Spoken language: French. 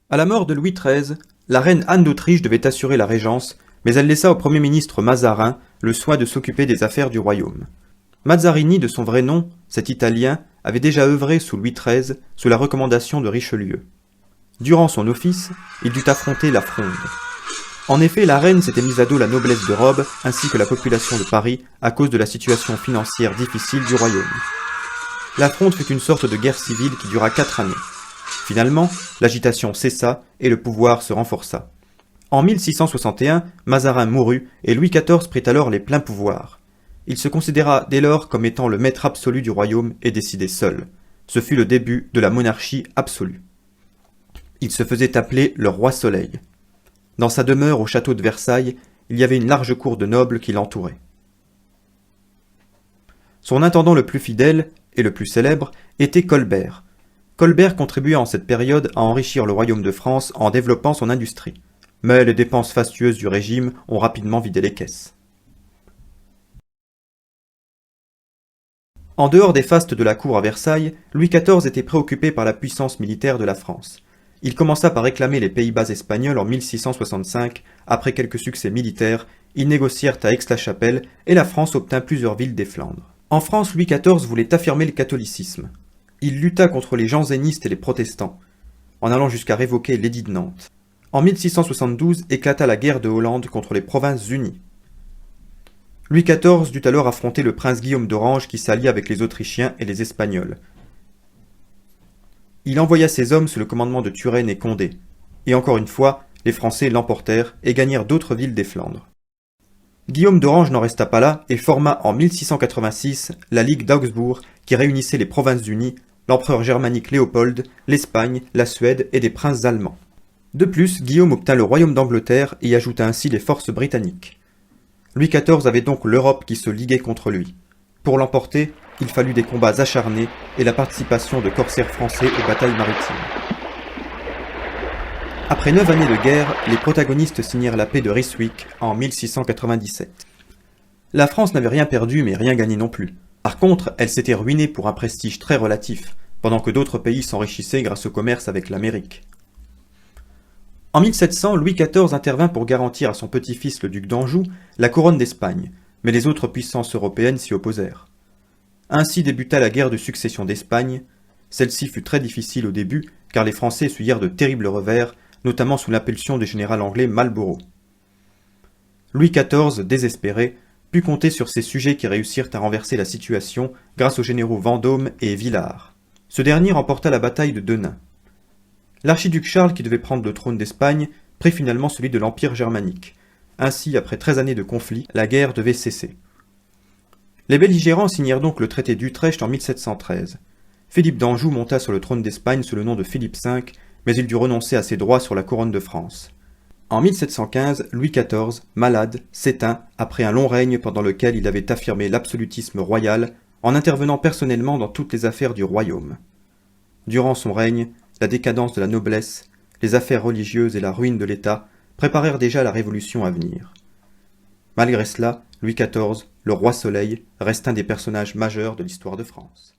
À la mort de Louis XIII, la reine Anne d'Autriche devait assurer la régence, mais elle laissa au Premier ministre Mazarin le soin de s'occuper des affaires du royaume. Mazzarini, de son vrai nom, cet Italien, avait déjà œuvré sous Louis XIII sous la recommandation de Richelieu. Durant son office, il dut affronter la Fronde. En effet, la reine s'était mise à dos la noblesse de robe ainsi que la population de Paris à cause de la situation financière difficile du royaume. La Fronde fut une sorte de guerre civile qui dura 4 années. Finalement, l'agitation cessa et le pouvoir se renforça. En 1661, Mazarin mourut et Louis XIV prit alors les pleins pouvoirs. Il se considéra dès lors comme étant le maître absolu du royaume et décidait seul. Ce fut le début de la monarchie absolue. Il se faisait appeler le roi Soleil. Dans sa demeure au château de Versailles, il y avait une large cour de nobles qui l'entourait. Son intendant le plus fidèle, et le plus célèbre, était Colbert. Colbert contribua en cette période à enrichir le royaume de France en développant son industrie. Mais les dépenses fastueuses du régime ont rapidement vidé les caisses. En dehors des fastes de la cour à Versailles, Louis XIV était préoccupé par la puissance militaire de la France. Il commença par réclamer les Pays-Bas espagnols en 1665. Après quelques succès militaires, ils négocièrent à Aix-la-Chapelle et la France obtint plusieurs villes des Flandres. En France, Louis XIV voulait affirmer le catholicisme. Il lutta contre les jansénistes et les protestants, en allant jusqu'à révoquer l'édit de Nantes. En 1672 éclata la guerre de Hollande contre les Provinces-Unies. Louis XIV dut alors affronter le prince Guillaume d'Orange qui s'allia avec les Autrichiens et les Espagnols. Il envoya ses hommes sous le commandement de Turenne et Condé. Et encore une fois, les Français l'emportèrent et gagnèrent d'autres villes des Flandres. Guillaume d'Orange n'en resta pas là et forma en 1686 la Ligue d'Augsbourg qui réunissait les Provinces-Unies, l'empereur germanique Léopold, l'Espagne, la Suède et des princes allemands. De plus, Guillaume obtint le royaume d'Angleterre et y ajouta ainsi les forces britanniques. Louis XIV avait donc l'Europe qui se liguait contre lui. Pour l'emporter, il fallut des combats acharnés et la participation de corsaires français aux batailles maritimes. Après 9 années de guerre, les protagonistes signèrent la paix de Ryswick en 1697. La France n'avait rien perdu mais rien gagné non plus. Par contre, elle s'était ruinée pour un prestige très relatif, pendant que d'autres pays s'enrichissaient grâce au commerce avec l'Amérique. En 1700, Louis XIV intervint pour garantir à son petit-fils le duc d'Anjou la couronne d'Espagne, mais les autres puissances européennes s'y opposèrent. Ainsi débuta la guerre de succession d'Espagne. Celle-ci fut très difficile au début, car les Français essuyèrent de terribles revers, notamment sous l'impulsion du général anglais Marlborough. Louis XIV, désespéré, put compter sur ses sujets qui réussirent à renverser la situation grâce aux généraux Vendôme et Villars. Ce dernier remporta la bataille de Denain. L'archiduc Charles, qui devait prendre le trône d'Espagne, prit finalement celui de l'Empire germanique. Ainsi, après 13 années de conflit, la guerre devait cesser. Les belligérants signèrent donc le traité d'Utrecht en 1713. Philippe d'Anjou monta sur le trône d'Espagne sous le nom de Philippe V, mais il dut renoncer à ses droits sur la couronne de France. En 1715, Louis XIV, malade, s'éteint après un long règne pendant lequel il avait affirmé l'absolutisme royal en intervenant personnellement dans toutes les affaires du royaume. Durant son règne, la décadence de la noblesse, les affaires religieuses et la ruine de l'État préparèrent déjà la révolution à venir. Malgré cela, Louis XIV, le roi Soleil, reste un des personnages majeurs de l'histoire de France.